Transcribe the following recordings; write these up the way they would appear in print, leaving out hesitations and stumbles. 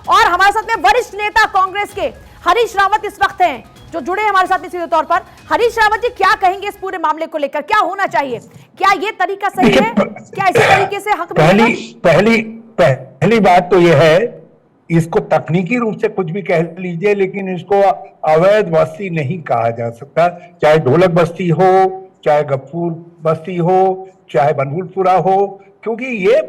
और हमारे साथ में वरिष्ठ नेता कांग्रेस के हरीश रावत इस वक्त हैं, जो जुड़े हैं हमारे साथ में सीधे तौर पर। हरीश रावत जी, क्या कहेंगे इस पूरे मामले को लेकर? क्या होना चाहिए? क्या ये तरीका सही है? क्या इसी तरीके से हक पहली बात तो यह है, इसको तकनीकी रूप से कुछ भी कह लीजिए, लेकिन इसको अवैध बस्ती नहीं कहा जा सकता। चाहे ढोलक बस्ती हो, चाहे गफूर बस्ती हो, चाहे बनभूलपुरा हो, क्योंकि ये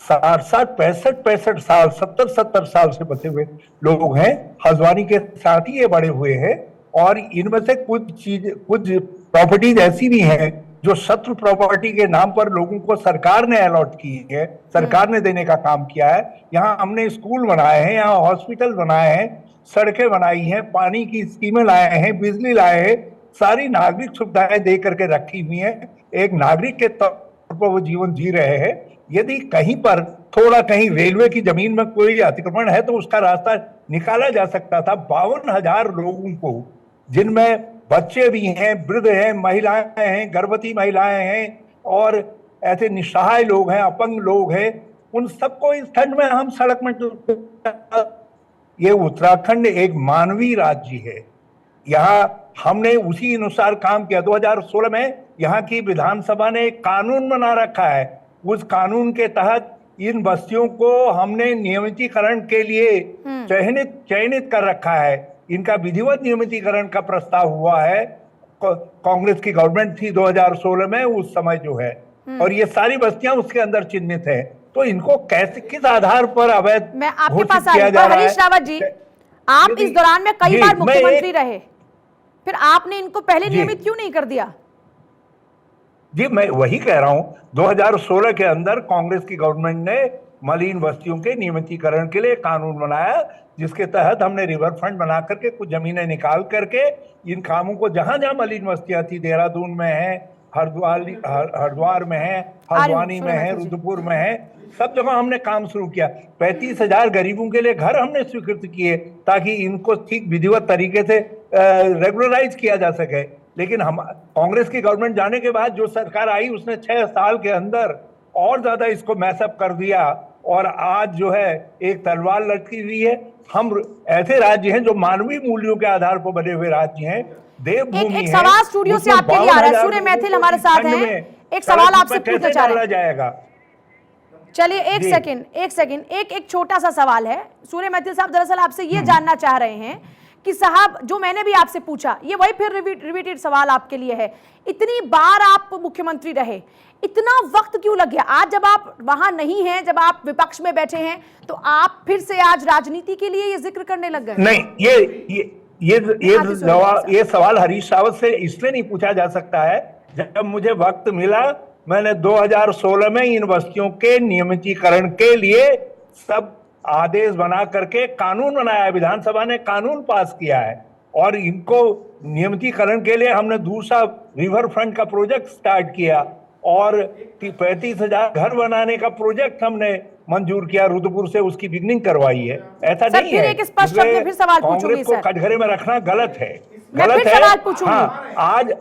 60-60, 65-65 साल, 70-70 साल से बसे हुए लोग हैं। हल्द्वानी के साथ ही ये बड़े हुए हैं। और इनमें से कुछ प्रॉपर्टीज ऐसी भी हैं जो शत्रु प्रॉपर्टी के नाम पर लोगों को सरकार ने अलॉट की है, सरकार ने देने का काम किया है। यहाँ हमने स्कूल बनाए हैं, यहाँ हॉस्पिटल बनाए हैं, सड़कें बनाई हैं, पानी की स्कीमें लाए हैं, बिजली लाए हैं, सारी नागरिक सुविधाएं दे करके रखी हुई हैं। एक नागरिक के तौर पर वो जीवन जी रहे हैं। यदि कहीं पर थोड़ा कहीं रेलवे की जमीन में कोई अतिक्रमण है तो उसका रास्ता निकाला जा सकता था। 52,000 लोगों को, जिनमें बच्चे भी हैं, वृद्ध हैं, महिलाएं हैं, गर्भवती महिलाएं हैं और ऐसे निस्सहाय लोग हैं, अपंग लोग हैं, उन सबको इस ठंड में हम सड़क में। ये उत्तराखंड एक मानवीय राज्य है। यहाँ हमने उसी अनुसार काम किया। 2016 में यहाँ की विधानसभा ने एक कानून बना रखा है। उस कानून के तहत इन बस्तियों को हमने नियमितीकरण के लिए चयनित कर रखा है। इनका विधिवत नियमितीकरण का प्रस्ताव हुआ है। कांग्रेस की गवर्नमेंट थी 2016 में उस समय जो है, और ये सारी बस्तियां उसके अंदर चिन्हित है। तो इनको कैसे, किस आधार पर अवैध मैं आपके पास आ रही हूं। हरीश रावत जी, आप इस दौरान में कई बार मुख्यमंत्री रहे, फिर आपने इनको पहले नियमित क्यों नहीं कर दिया? जी, मैं वही कह रहा हूं। 2016 के अंदर कांग्रेस की गवर्नमेंट ने मलिन बस्तियों के नियमितीकरण के लिए कानून बनाया, जिसके तहत हमने रिवर फ्रंट बना करके कुछ जमीनें निकाल करके इन कामों को, जहां जहां मलिन बस्तियां थी, देहरादून में है, हरिद्वार में है, हल्द्वानी में है, रुद्रपुर में है, सब जगह हमने काम शुरू किया। 35,000 गरीबों के लिए घर हमने स्वीकृत किए ताकि इनको ठीक विधिवत तरीके से रेगुलराइज किया जा सके। लेकिन हम, कांग्रेस की गवर्नमेंट जाने के बाद जो सरकार आई उसने 6 साल के अंदर और ज्यादा इसको मैसअप कर दिया, और आज जो है एक तलवार लटकी हुई है। हम ऐसे राज्य हैं जो मानवीय मूल्यों के आधार पर बने हुए राज्य हैं, देवभूमि एक सवाल स्टूडियो से आपके लिए आ रहा है। सूर्य मैथिल हमारे साथ हैं, एक सवाल आपसे पूछना चाह रहे हैं। जाएगा। चलिए एक सेकंड, एक छोटा सा सवाल है। सूर्य मैथिल साहब, दरअसल आपसे ये जानना चाह रहे हैं कि साहब, जो मैंने भी आपसे पूछा, ये वही फिर रिपीटेड सवाल आपके लिए है। इतनी बार आप मुख्यमंत्री रहे, इतना वक्त क्यों लग गया? आज जब आप वहां नहीं हैं, जब आप विपक्ष में बैठे हैं, तो आप फिर से आज राजनीति के लिए ये जिक्र करने लग गए? नहीं, ये सवाल हरीश रावत से इसलिए नहीं पूछा जा सकता है। जब मुझे वक्त मिला, मैंने 2016 में इन बस्तियों के नियमितीकरण के लिए सब आदेश बना करके कानून बनाया, विधानसभा ने कानून पास किया है, और इनको नियमितीकरण के लिए हमने दूसरा रिवर फ्रंट का प्रोजेक्ट स्टार्ट किया, और 35,000 घर बनाने का प्रोजेक्ट हमने मंजूर किया, रुद्रपुर से उसकी बिगनिंग करवाई है। ऐसा नहीं है। फिर सवाल कांग्रेस को कटघरे में रखना गलत है, गलत है। हाँ, आज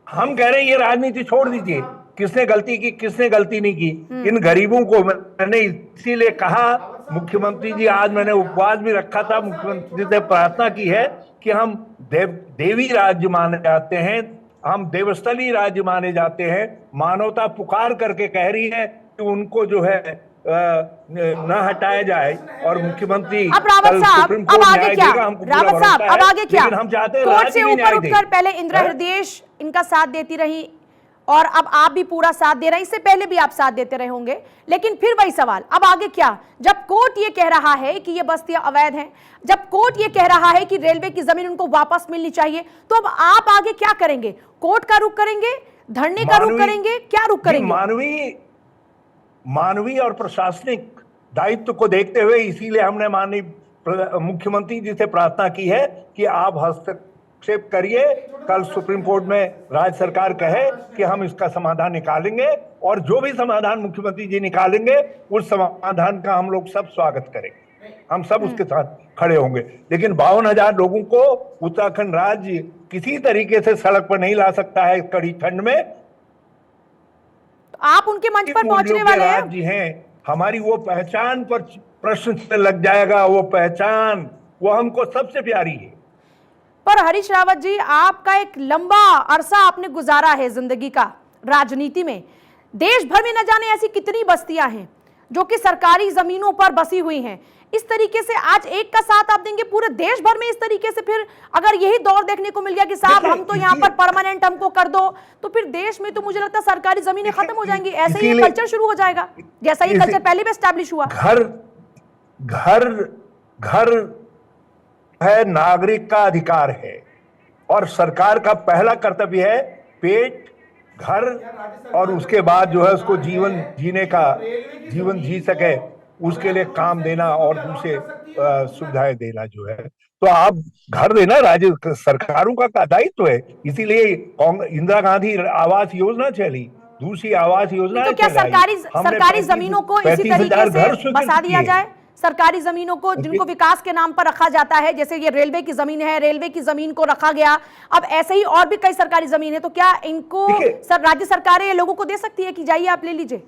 हम कह रहे हैं ये राजनीति छोड़ दीजिए। किसने गलती की, किसने गलती नहीं की? इन गरीबों को मैंने इसीलिए कहा, मुख्यमंत्री जी, आज मैंने उपवास भी रखा था, मुख्यमंत्री से प्रार्थना की है कि हम देवी राज्य माने जाते हैं, हम देवस्थली राज्य माने जाते हैं। मानवता पुकार करके कह रही है कि उनको जो है न हटाया जाए, और मुख्यमंत्री अब रावत साहब, अब आगे क्या? रावत साहब, अब आगे क्या? हम चाहते हैं कोर्ट से ऊपर उठकर पहले इंदिरा हृदय इनका साथ देती रही, और अब आप भी पूरा साथ दे रहे हैं। इससे पहले भी आप साथ देते रहे होंगे, लेकिन फिर वही सवाल, अब आगे क्या? जब कोर्ट ये कह रहा है कि ये बस्तियां अवैध हैं, जब कोर्ट ये कह रहा है कि रेलवे की जमीन उनको वापस मिलनी चाहिए, तो अब आप आगे क्या करेंगे? कोर्ट का रुख करेंगे, धरने का रुख करेंगे, क्या रुख करेंगे? मानवीय और प्रशासनिक दायित्व को देखते हुए इसीलिए हमने माननीय मुख्यमंत्री जी से प्रार्थना की है कि आप हस्तक्षेप करिए। कल सुप्रीम कोर्ट में राज्य सरकार कहे कि हम इसका समाधान निकालेंगे, और जो भी समाधान मुख्यमंत्री जी निकालेंगे उस समाधान का हम लोग सब स्वागत करेंगे, हम सब उसके साथ खड़े होंगे। लेकिन 52,000 लोगों को उत्तराखंड राज्य किसी तरीके से सड़क पर नहीं ला सकता है कड़ी ठंड में। आप उनके मंच पर पहुंचने वाले हैं? राज्य हैं, हमारी वो पहचान पर प्रश्न से लग जाएगा, वो पहचान वो हमको सबसे प्यारी है। पर हरीश रावत जी, आपका एक लंबा अरसा आपने गुजारा है जिंदगी का राजनीति में। देश भर में न जाने ऐसी कितनी बस्तियां हैं जो कि सरकारी जमीनों पर बसी हुई हैं। इस तरीके से आज एक का साथ आप देंगे पूरे देश भर में, इस तरीके से फिर अगर यही दौर देखने को मिल गया कि साहब हम तो यहाँ पर परमानेंट हमको कर दो, तो फिर देश में तो मुझे लगता है सरकारी जमीनें खत्म हो जाएंगी। ऐसे ही ये कल्चर शुरू हो जाएगा जैसा ये कल्चर पहले भी एस्टैब्लिश हुआ। घर घर घर है, नागरिक का अधिकार है, और सरकार का पहला कर्तव्य है पेट, घर, और उसके बाद जो है उसको जीवन जी सके उसके लिए काम देना और दूसरे सुविधाएं देना जो है। तो आप घर देना राज्य सरकारों का दायित्व है। इसीलिए इंदिरा गांधी आवास योजना चली, दूसरी आवास योजना तो क्या सरकारी जमीनों को इसी तरीके से बसा दिया जाए? सरकारी जमीनों को जिनको विकास के नाम पर रखा जाता है, जैसे ये रेलवे की जमीन है, रेलवे की जमीन को रखा गया, अब ऐसे ही और भी कई सरकारी जमीन है, तो क्या इनको राज्य सरकारें लोगों को दे सकती है कि जाइए आप ले लीजिए?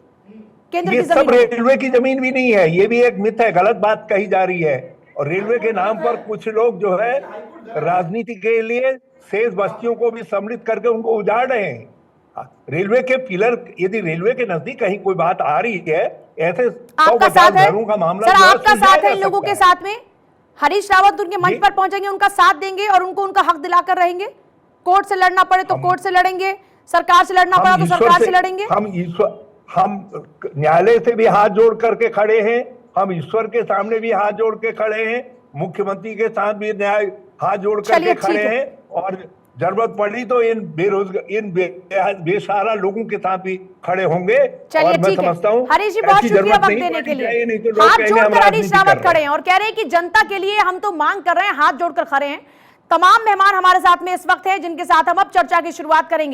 केंद्र ये की सब रेलवे की जमीन भी नहीं है, ये भी एक मिथ है, गलत बात कही जा रही है। और रेलवे के नाम पर कुछ लोग जो है राजनीति के लिए शेष बस्तियों को भी सम्मिलित करके उनको उजाड़ रहे हैं। रेलवे के पिलर, यदि रेलवे के नजदीक कहीं कोई बात आ रही है, ऐसे 150 घरों का मामला सर, आपका साथ है इन लोगों के साथ में? हरीश रावत उनके मंच पर पहुंचेंगे, उनका साथ देंगे और उनको उनका हक दिलाकर रहेंगे? कोर्ट से लड़ना पड़े तो कोर्ट से लड़ेंगे, सरकार से लड़ना पड़ा तो सरकार से लड़ेंगे? हम न्यायालय से भी हाथ जोड़ करके खड़े हैं, हम ईश्वर के सामने भी हाथ जोड़ के खड़े हैं, मुख्यमंत्री के साथ भी हाथ जोड़ करके खड़े हैं, और जरूरत पड़ी तो इन बेसहारा लोगों के साथ भी खड़े होंगे। चलिए ठीक है हरीश जी, बहुत शुक्रिया वक्त देने के लिए। हाथ जोड़कर हरीश रावत खड़े हैं और कह रहे हैं कि जनता के लिए हम तो मांग कर रहे हैं, हाथ जोड़कर खड़े हैं। तमाम मेहमान हमारे साथ में इस वक्त हैं जिनके साथ हम अब चर्चा की शुरुआत करेंगे।